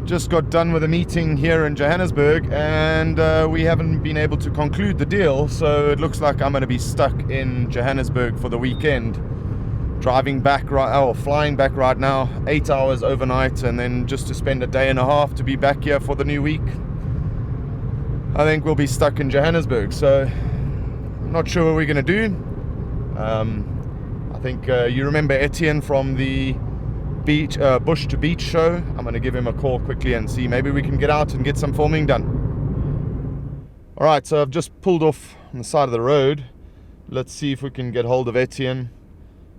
Just got done with a meeting here in Johannesburg, and we haven't been able to conclude the deal, so it looks like I'm going to be stuck in Johannesburg for the weekend, flying back right now, 8 hours overnight, and then just to spend a day and a half to be back here for the new week. I think we'll be stuck in Johannesburg, so I'm not sure what we're going to do. I think you remember Etienne from the bush to beach show. I'm going to give him a call quickly and see maybe we can get out and get some filming done. Alright, so I've just pulled off on the side of the road. Let's see if we can get hold of Etienne,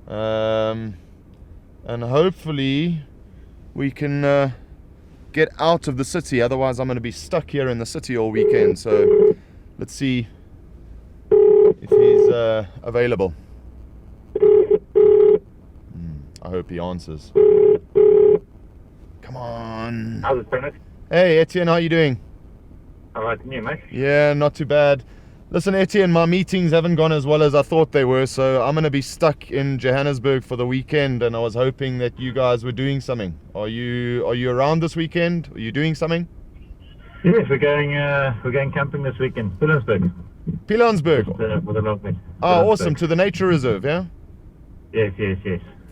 and hopefully we can get out of the city, otherwise I'm going to be stuck here in the city all weekend. So let's see if he's available. I hope he answers. Come on. How's it, Bernard? Hey, Etienne, how are you doing? All right, and you, mate? Yeah, not too bad. Listen, Etienne, my meetings haven't gone as well as I thought they were, so I'm going to be stuck in Johannesburg for the weekend, and I was hoping that you guys were doing something. Are you around this weekend? Are you doing something? Yes, we're going camping this weekend. Pilanesberg. Pilanesberg? For the long week. Oh, awesome. To the nature reserve, yeah? Yes.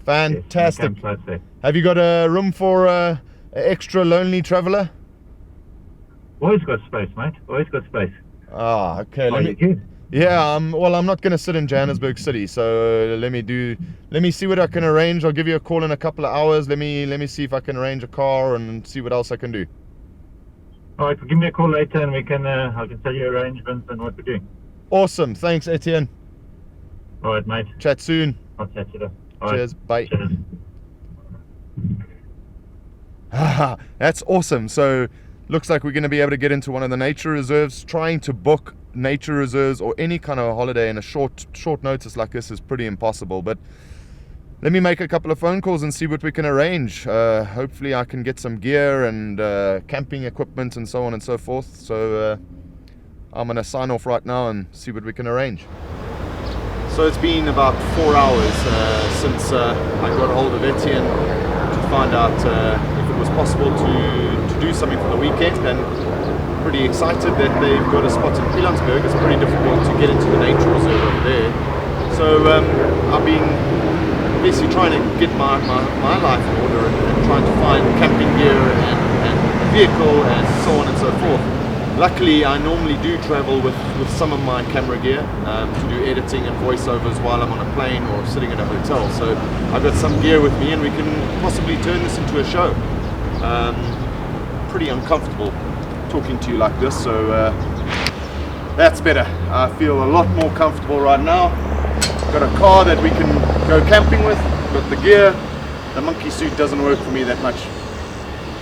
Fantastic. Yes, there. Have you got a room for an extra lonely traveler? Always got space, mate. Always got space. Ah, okay. You good? Yeah, well, I'm not going to sit in Johannesburg City, so let me see what I can arrange. I'll give you a call in a couple of hours. Let me see if I can arrange a car and see what else I can do. All right, give me a call later and I can tell you arrangements and what we're doing. Awesome. Thanks, Etienne. All right, mate. Chat soon. I'll chat to you later. Cheers. Right. Bye. Cheers. That's awesome. So looks like we're going to be able to get into one of the nature reserves. Trying to book nature reserves or any kind of holiday in a short notice like this is pretty impossible, but let me make a couple of phone calls and see what we can arrange. Hopefully I can get some gear and camping equipment and so on and so forth. So I'm going to sign off right now and see what we can arrange. So it's been about 4 hours since I got hold of Etienne to find out if it was possible to do something for the weekend, and pretty excited that they've got a spot in Pilanesberg. It's pretty difficult to get into the nature reserve over there. So I've been basically trying to get my life in order and trying to find camping gear and a vehicle and so on and so forth. Luckily, I normally do travel with some of my camera gear to do editing and voiceovers while I'm on a plane or sitting in a hotel. So I've got some gear with me and we can possibly turn this into a show. Pretty uncomfortable talking to you like this, so that's better. I feel a lot more comfortable right now. Got a car that we can go camping with, got the gear. The monkey suit doesn't work for me that much.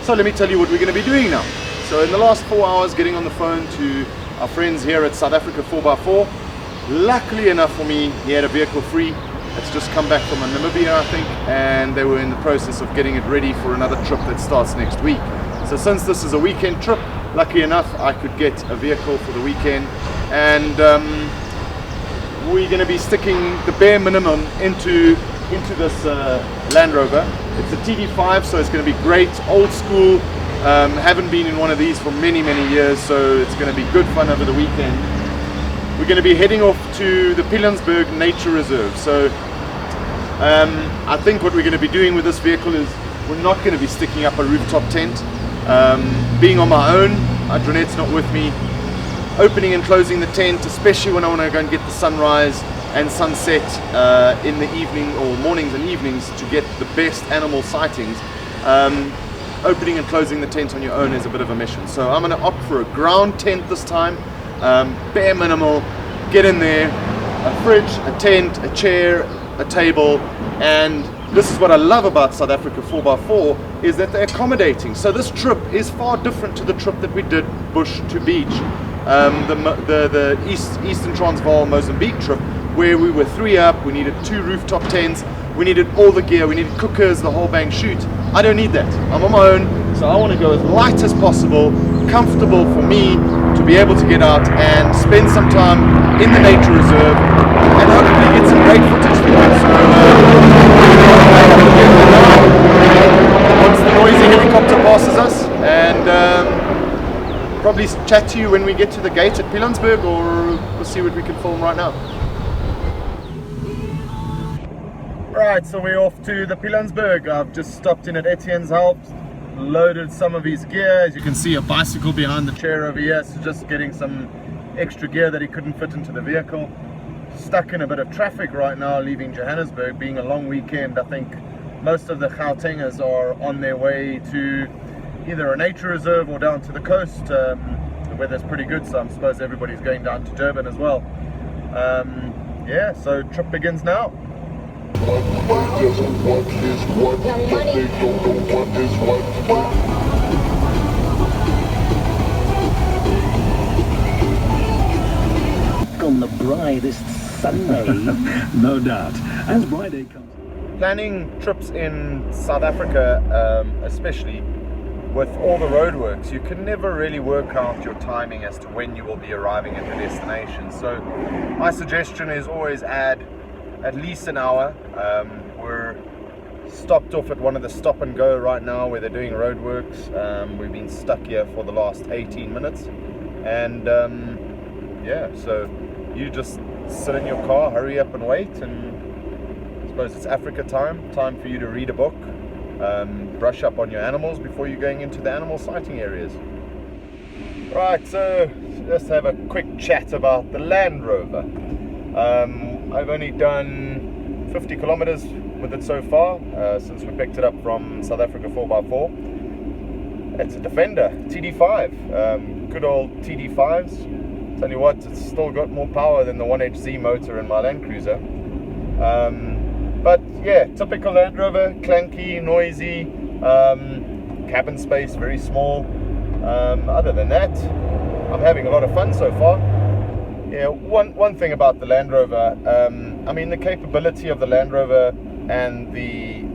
So let me tell you what we're going to be doing now. So in the last 4 hours, getting on the phone to our friends here at South Africa 4x4. Luckily enough for me, he had a vehicle free. It's just come back from Namibia, I think, and they were in the process of getting it ready for another trip that starts next week. So since this is a weekend trip, lucky enough I could get a vehicle for the weekend, and we're going to be sticking the bare minimum into this Land Rover. It's a TD5, so it's going to be great, old school. Haven't been in one of these for many years, so it's going to be good fun over the weekend. We're going to be heading off to the Pilanesberg Nature Reserve. So I think what we're going to be doing with this vehicle is we're not going to be sticking up a rooftop tent. Being on my own, Adronette's not with me, opening and closing the tent, especially when I want to go and get the sunrise and sunset in the evening or mornings and evenings to get the best animal sightings. opening and closing the tent on your own is a bit of a mission. So I'm going to opt for a ground tent this time, bare minimal, get in there, a fridge, a tent, a chair, a table, and this is what I love about South Africa 4x4 is that they're accommodating. So this trip is far different to the trip that we did bush to beach, the Eastern Transvaal Mozambique trip, where we were 3 up, we needed 2 rooftop tents, we needed all the gear, we needed cookers, the whole bang shoot. I don't need that. I'm on my own, so I want to go as light as possible, comfortable for me to be able to get out and spend some time in the nature reserve and hopefully get some great footage for you. So, once the noisy helicopter passes us, and probably chat to you when we get to the gate at Pilanesberg, or we'll see what we can film right now. Right, so we're off to the Pilanesberg. I've just stopped in at Etienne's help, loaded some of his gear. As you can see, a bicycle behind the chair over here, so just getting some extra gear that he couldn't fit into the vehicle. Stuck in a bit of traffic right now leaving Johannesburg, being a long weekend. I think most of the Gautengers are on their way to either a nature reserve or down to the coast. The weather's pretty good, so I suppose everybody's going down to Durban as well. Yeah, so trip begins now. On the brightest Sunday, no doubt. As Friday comes. Planning trips in South Africa, especially with all the roadworks, you can never really work out your timing as to when you will be arriving at the destination. So my suggestion is always add at least an hour. We're stopped off at one of the stop and go right now where they're doing roadworks. We've been stuck here for the last 18 minutes, and yeah, so you just sit in your car, hurry up and wait, and I suppose it's Africa time for you to read a book, brush up on your animals before you're going into the animal sighting areas. Right, so let's have a quick chat about the Land Rover. I've only done 50 kilometers with it so far, since we picked it up from South Africa 4x4. It's a Defender TD5, good old TD5s. Tell you what, it's still got more power than the 1HZ motor in my Land Cruiser. But yeah, typical Land Rover, clanky, noisy, cabin space very small. Other than that, I'm having a lot of fun so far. Yeah, one thing about the Land Rover, I mean, the capability of the Land Rover and the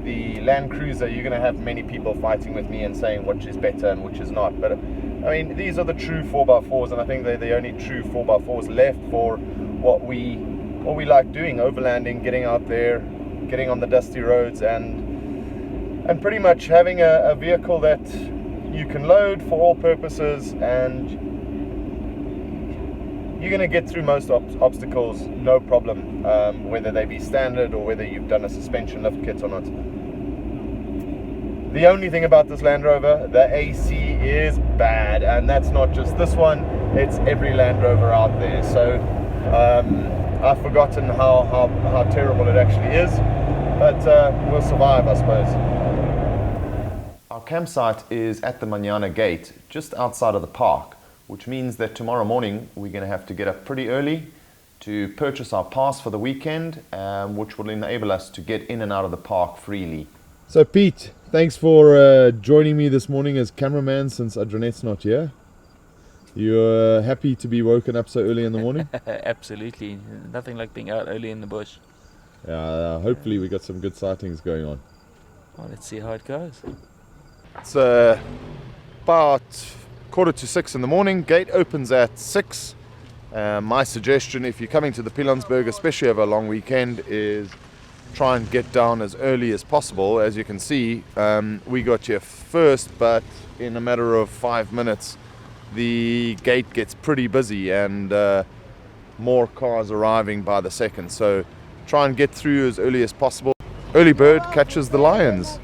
Land Cruiser, you're going to have many people fighting with me and saying which is better and which is not. But I mean, these are the true 4x4s, and I think they're the only true 4x4s left for what we like doing, overlanding, getting out there, getting on the dusty roads, and pretty much having a vehicle that you can load for all purposes, and you're going to get through most obstacles no problem, whether they be standard or whether you've done a suspension lift kit or not. The only thing about this Land Rover, the AC is bad, and that's not just this one, it's every Land Rover out there. So I've forgotten how terrible it actually is, but we'll survive, I suppose. Our campsite is at the Manana Gate, just outside of the park, which means that tomorrow morning we're going to have to get up pretty early to purchase our pass for the weekend, which will enable us to get in and out of the park freely. So Pete, thanks for joining me this morning as cameraman since Adranette's not here. You're happy to be woken up so early in the morning? Absolutely. Nothing like being out early in the bush. Yeah, hopefully we got some good sightings going on. Well, let's see how it goes. It's about 5:45 in the morning. Gate opens at 6. My suggestion, if you're coming to the Pilanesberg, especially over a long weekend, is try and get down as early as possible. As you can see, we got here first, but in a matter of 5 minutes the gate gets pretty busy, and more cars arriving by the second. So try and get through as early as possible. Early bird catches the lions.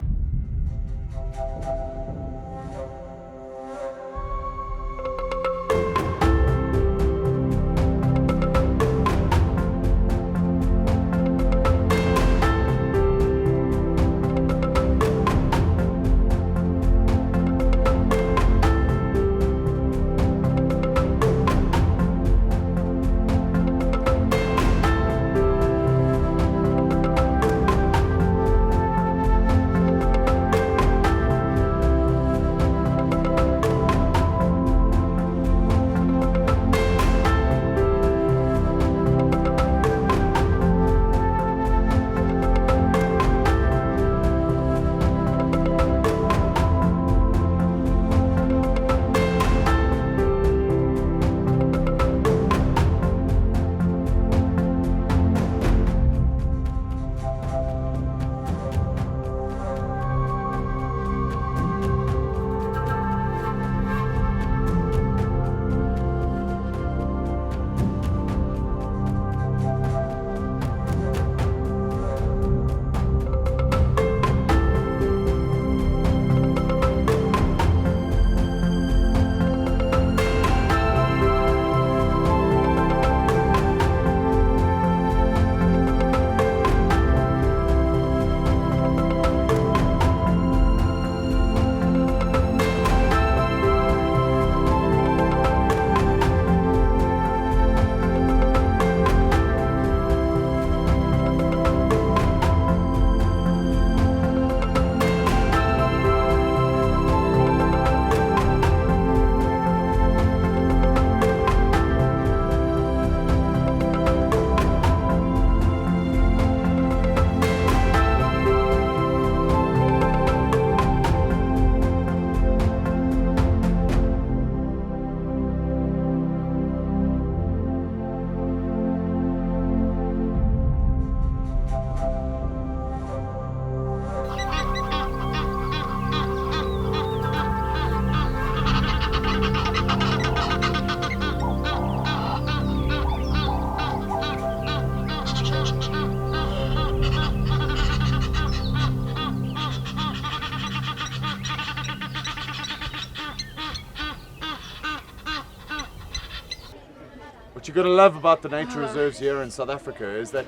you're going to love about the nature reserves here in South Africa is that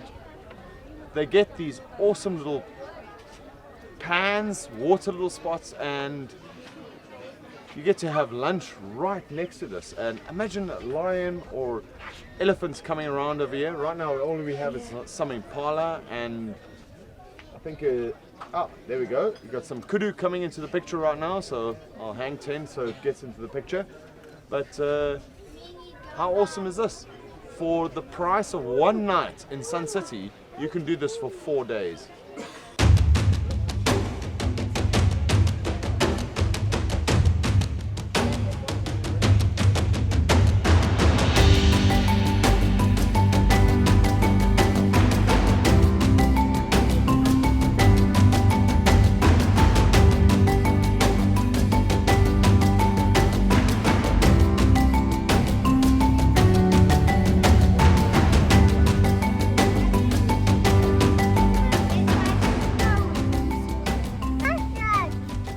they get these awesome little pans, water little spots, and you get to have lunch right next to this. And imagine a lion or elephants coming around over here. Right now all we have is some impala, and I think there we go. You got some kudu coming into the picture right now, so I'll hang 10 so it gets into the picture. But how awesome is this? For the price of one night in Sun City, you can do this for 4 days.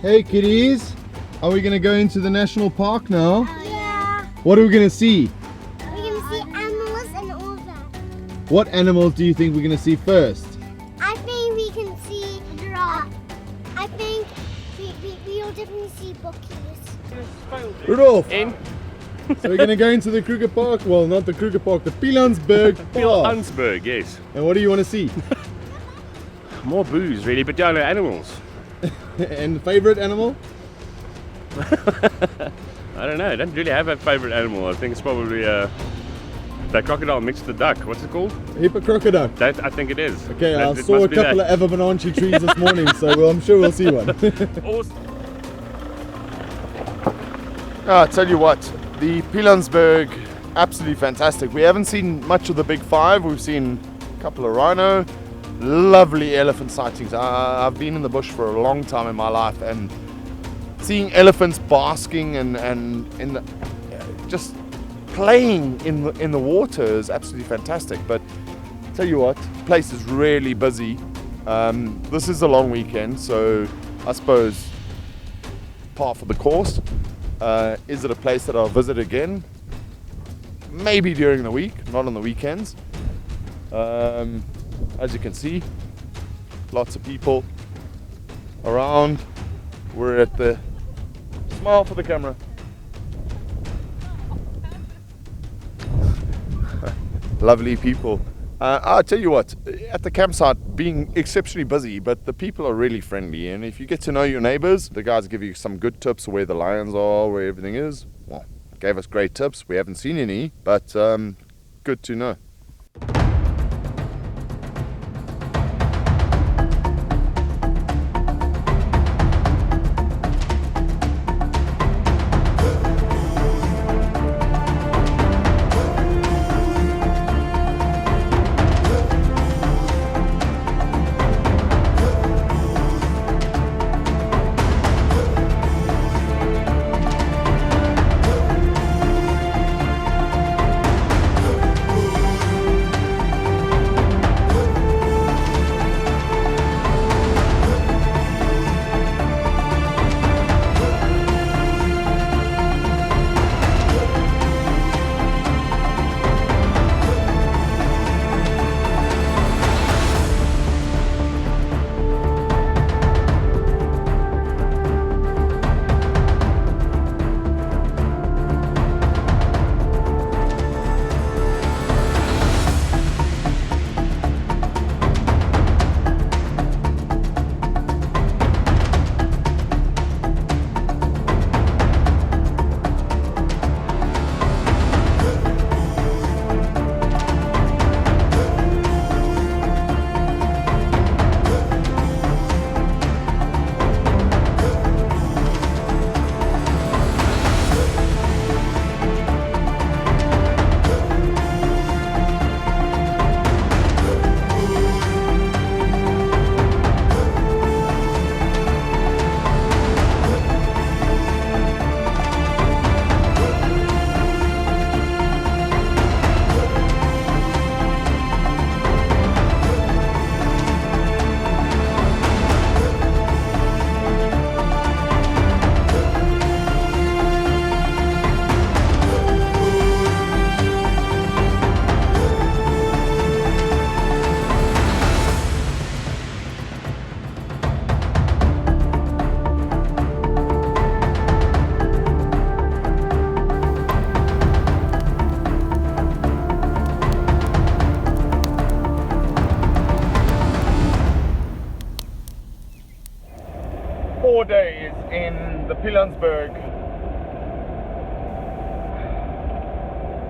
Hey kiddies, are we gonna go into the national park now? Yeah. What are we gonna see? We're gonna see animals and all that. What animals do you think we're gonna see first? I think we can see giraffe. I think we'll definitely see bookies. Rudolph! In So we're gonna go into the Kruger Park, well not the Kruger Park, the Pilanesberg Park. Pilanesberg, yes. And what do you want to see? More booze, really, but yeah, no, animals. And favorite animal? I don't know. I don't really have a favorite animal. I think it's probably that crocodile mixed with the duck. What's it called? Hippocrocodile. That I think it is. Okay, I It saw a must be couple that. of Everbananchi trees this morning, so I'm sure we'll see one. Awesome. I tell you what, the Pilanesberg, absolutely fantastic. We haven't seen much of the big five. We've seen a couple of rhino, lovely elephant sightings. I've been in the bush for a long time in my life, and seeing elephants basking and in the, just playing in the water is absolutely fantastic. But tell you what, the place is really busy. This is a long weekend, so I suppose par for the course. Is it a place that I'll visit again? Maybe during the week, not on the weekends. As you can see, lots of people around. We're at the smile for the camera. Lovely people. I'll tell you what, at the campsite, being exceptionally busy, but the people are really friendly. And if you get to know your neighbors, the guys give you some good tips where the lions are, where everything is. Well, gave us great tips. We haven't seen any, but good to know. Pilanesberg.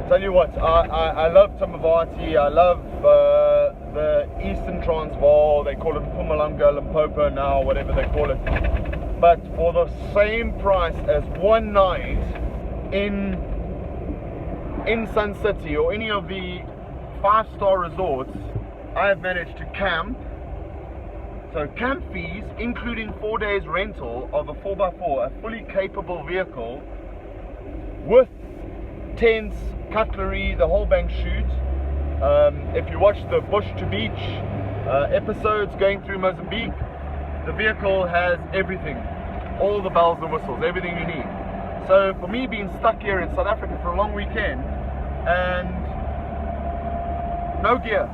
Tell you what, I love Tamavati, I love the Eastern Transvaal, they call it Mpumalanga, Limpopo now, whatever they call it. But for the same price as one night in Sun City or any of the 5-star resorts, I have managed to camp. So camp fees, including 4 days rental of a 4x4, a fully capable vehicle with tents, cutlery, the whole bang shoot. If you watch the Bush to Beach episodes going through Mozambique, the vehicle has everything, all the bells and whistles, everything you need. So for me being stuck here in South Africa for a long weekend and no gear,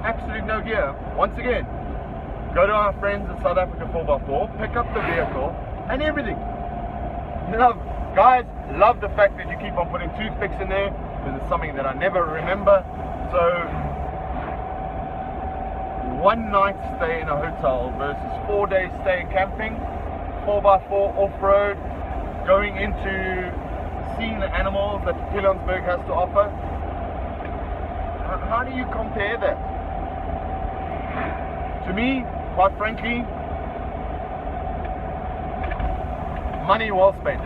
absolute no gear, once again, go to our friends in South Africa 4x4, pick up the vehicle and everything. Guys, love the fact that you keep on putting toothpicks in there, because it's something that I never remember. So, one night stay in a hotel versus 4 days stay camping, 4x4 off-road, going into seeing the animals that Pilanesberg has to offer. How do you compare that? To me, quite frankly, money well spent.